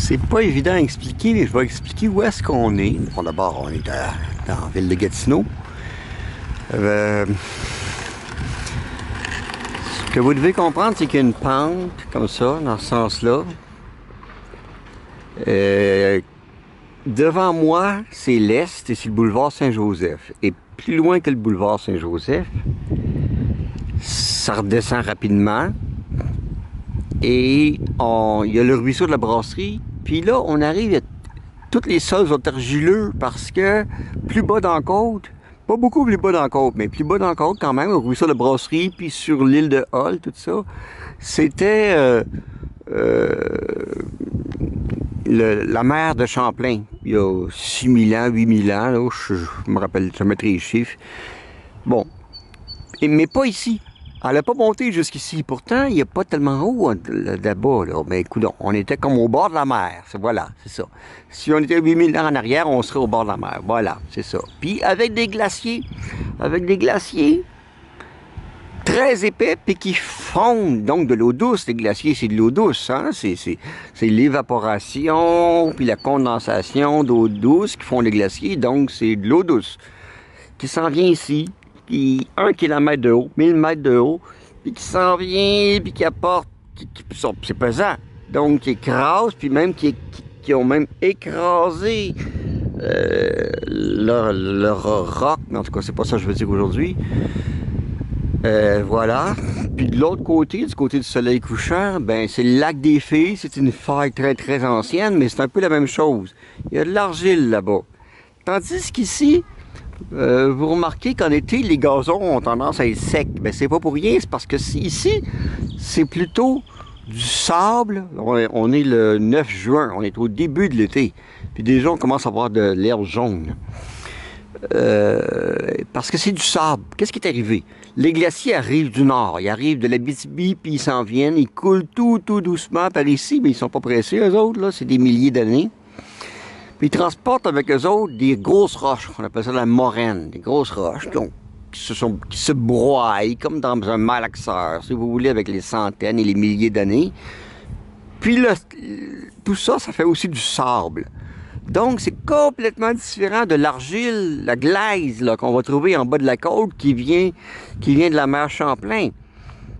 C'est pas évident à expliquer, mais je vais expliquer où est-ce qu'on est. Bon, d'abord, on est dans la ville de Gatineau. Ce que vous devez comprendre, c'est qu'il y a une pente, comme ça, dans ce sens-là. Devant moi, c'est l'est et c'est le boulevard Saint-Joseph. Et plus loin que le boulevard Saint-Joseph, ça redescend rapidement. Et il y a le ruisseau de la brasserie. Puis là, on arrive, tous les sols sont argileux parce que plus bas dans la côte, pas beaucoup plus bas dans la côte, mais plus bas dans la côte quand même, au ruisseau de la brasserie, puis sur l'île de Hull, tout ça, c'était la mer de Champlain, il y a 6000 ans, 8000 ans, là, je me rappelle, je mettrai les chiffres. Bon, mais pas ici. Elle n'a pas monté jusqu'ici. Pourtant, il n'y a pas tellement haut là-bas. Là. Mais écoute, on était comme au bord de la mer. Voilà, c'est ça. Si on était 8000 ans en arrière, on serait au bord de la mer. Voilà, c'est ça. Puis avec des glaciers. Avec des glaciers très épais puis qui fondent. Donc de l'eau douce. Les glaciers, c'est de l'eau douce. Hein? C'est l'évaporation puis la condensation d'eau douce qui font les glaciers. Donc c'est de l'eau douce qui s'en vient ici. Puis 1 kilomètre de haut, 1000 mètres de haut, puis qui s'en vient, puis qui apporte, c'est pesant, donc qui écrase, puis même qui ont même écrasé leur roc, mais en tout cas, c'est pas ça que je veux dire aujourd'hui. Voilà. Puis de l'autre côté, du côté du soleil couchant, ben c'est le lac des Filles, c'est une faille très très ancienne, mais c'est un peu la même chose. Il y a de l'argile là-bas. Tandis qu'ici, vous remarquez qu'en été, les gazons ont tendance à être secs. Mais c'est pas pour rien, c'est parce que ici, c'est plutôt du sable. On est le 9 juin, on est au début de l'été. Puis déjà, on commence à avoir de l'herbe jaune. Parce que c'est du sable. Qu'est-ce qui est arrivé? Les glaciers arrivent du nord. Ils arrivent de l'Abitibi, puis ils s'en viennent. Ils coulent tout doucement par ici, mais ils sont pas pressés, eux autres, là. C'est des milliers d'années. Puis ils transportent avec eux autres des grosses roches, on appelle ça la moraine, des grosses roches qui se broient comme dans un malaxeur, si vous voulez, avec les centaines et les milliers d'années. Puis là, tout ça, ça fait aussi du sable. Donc c'est complètement différent de l'argile, la glaise qu'on va trouver en bas de la côte qui vient de la mer Champlain.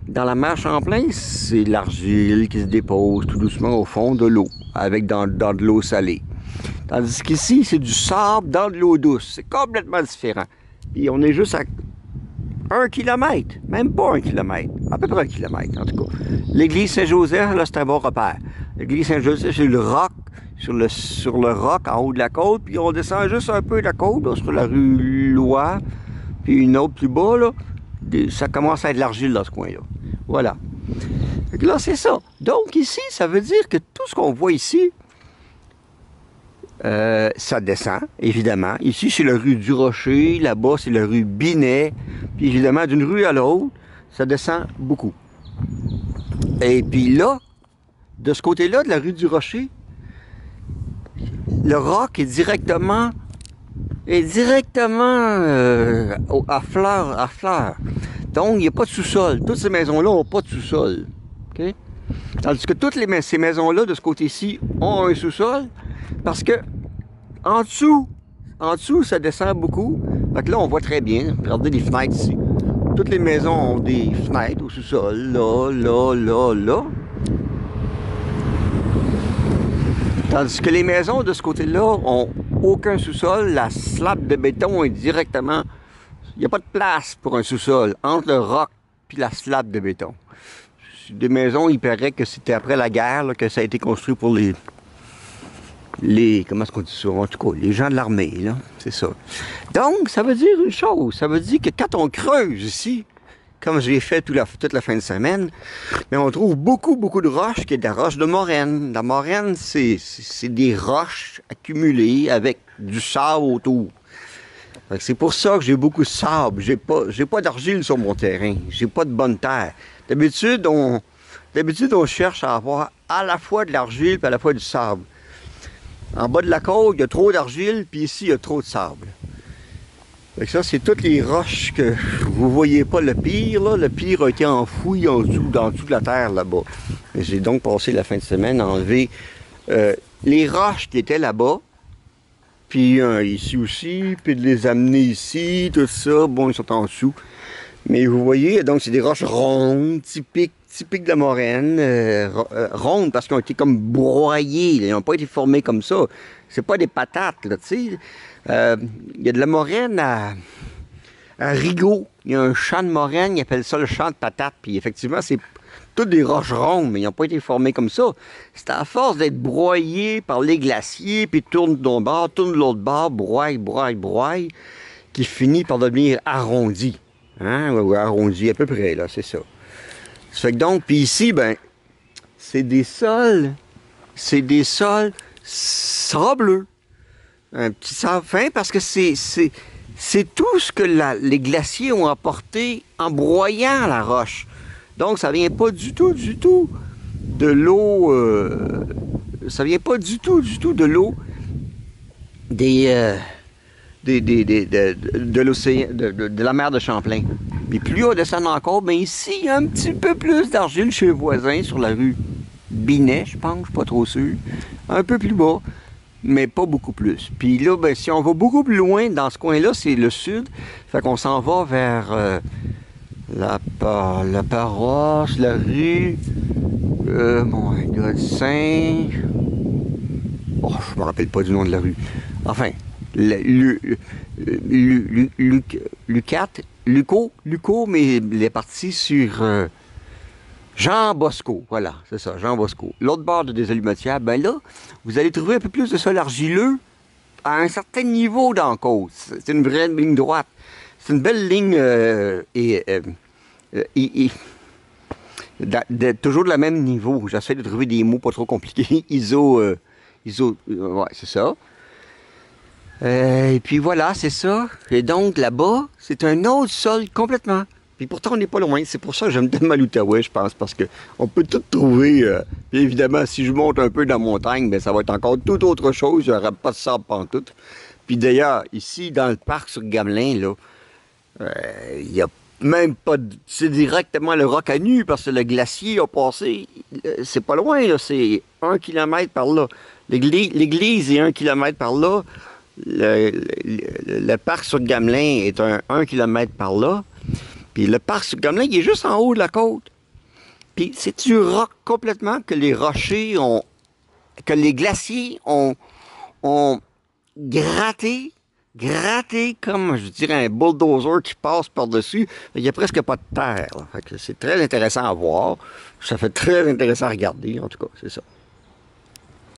Dans la mer Champlain, c'est l'argile qui se dépose tout doucement au fond de l'eau, avec dans de l'eau salée. Tandis qu'ici, c'est du sable dans de l'eau douce. C'est complètement différent. Puis on est juste à 1 kilomètre, même pas 1 kilomètre, à peu près 1 kilomètre en tout cas. L'église Saint-Joseph, là, c'est un bon repère. L'église Saint-Joseph, c'est le roc, sur le roc en haut de la côte, puis on descend juste un peu de la côte, là, sur la rue Loire, puis une autre plus bas, là, ça commence à être de l'argile dans ce coin-là. Voilà. Fait que là, c'est ça. Donc ici, ça veut dire que tout ce qu'on voit ici, ça descend, évidemment. Ici, c'est la rue du Rocher. Là-bas, c'est la rue Binet. Puis, évidemment, d'une rue à l'autre, ça descend beaucoup. Et puis là, de ce côté-là, de la rue du Rocher, le roc est directement à fleur. Donc, il n'y a pas de sous-sol. Toutes ces maisons-là n'ont pas de sous-sol. Okay? Tandis que ces maisons-là, de ce côté-ci, ont un sous-sol. Parce que en dessous, ça descend beaucoup. Fait que là, on voit très bien. Regardez les fenêtres ici. Toutes les maisons ont des fenêtres au sous-sol. Là. Tandis que les maisons de ce côté-là ont aucun sous-sol. La slab de béton est directement... Il n'y a pas de place pour un sous-sol entre le roc et la slab de béton. Des maisons, il paraît que c'était après la guerre là, que ça a été construit pour comment est-ce qu'on dit ça? En tout cas, les gens de l'armée, là, c'est ça. Donc, ça veut dire une chose, ça veut dire que quand on creuse ici, comme j'ai fait toute la fin de semaine, mais on trouve beaucoup de roches, qui est de la roche de moraine. La moraine, c'est des roches accumulées avec du sable autour. C'est pour ça que j'ai beaucoup de sable. J'ai pas d'argile sur mon terrain. J'ai pas de bonne terre. D'habitude, on cherche à avoir à la fois de l'argile et à la fois du sable. En bas de la côte, il y a trop d'argile, puis ici, il y a trop de sable. Fait que ça, c'est toutes les roches que vous voyez pas le pire, là. Le pire a été enfoui dans dessous de la terre, là-bas. J'ai donc passé la fin de semaine à enlever les roches qui étaient là-bas, puis ici aussi, puis de les amener ici, tout ça, bon, ils sont en dessous. Mais vous voyez, donc c'est des roches rondes, typiques de la moraine, rondes parce qu'elles ont été comme broyées, là, ils n'ont pas été formées comme ça. C'est pas des patates, là, tu sais. Il y a de la moraine à Rigaud. Il y a un champ de moraine, ils appellent ça le champ de patates, puis effectivement, c'est toutes des roches rondes, mais ils n'ont pas été formées comme ça. C'est à force d'être broyés par les glaciers, puis tourne d'un bord, tourne de l'autre bord, broye, qui finit par devenir arrondi. Hein? Ouais, arrondi à peu près, là, c'est ça. Ça fait que donc, puis ici, ben, c'est des sols sableux. Un petit sable fin, parce que c'est tout ce que les glaciers ont apporté en broyant la roche. Donc, ça vient pas du tout de l'eau. Ça vient pas du tout de l'eau de l'océan, de la mer de Champlain. Puis plus on descend encore, bien ici, il y a un petit peu plus d'argile chez les voisins sur la rue Binet, je pense, je suis pas trop sûr. Un peu plus bas, mais pas beaucoup plus. Puis là, ben, si on va beaucoup plus loin, dans ce coin-là, c'est le sud. Fait qu'on s'en va vers la paroisse, la rue, mon God, Saint... Oh, je me rappelle pas du nom de la rue. Enfin, Luco, mais il est parti sur Jean Bosco. Voilà, c'est ça, Jean Bosco. L'autre bord de des Allumetières, ben là, vous allez trouver un peu plus de sol argileux à un certain niveau dans la côte. C'est une vraie ligne droite. C'est une belle ligne toujours de la même niveau. J'essaie de trouver des mots pas trop compliqués. Ouais, c'est ça. Et puis voilà, c'est ça. Et donc là-bas, c'est un autre sol complètement. Puis pourtant, on n'est pas loin. C'est pour ça que j'aime tellement l'Outaouais, je pense, parce que on peut tout trouver. Puis évidemment, si je monte un peu dans la montagne, ben, ça va être encore tout autre chose. Il n'y aura pas de sable pantoute. Puis d'ailleurs, ici, dans le parc sur Gamelin, là, il n'y a même pas de... C'est directement le roc à nu, parce que le glacier a passé... C'est pas loin, là. C'est 1 kilomètre par là. L'église est 1 kilomètre par là. Le parc sur Gamelin est 1 kilomètre par là. Puis le parc sur Gamelin, il est juste en haut de la côte. Puis c'est du roc complètement que les rochers ont... que les glaciers ont gratté comme, je dirais, un bulldozer qui passe par-dessus. Il n'y a presque pas de terre. Fait que c'est très intéressant à voir. Ça fait très intéressant à regarder, en tout cas, c'est ça.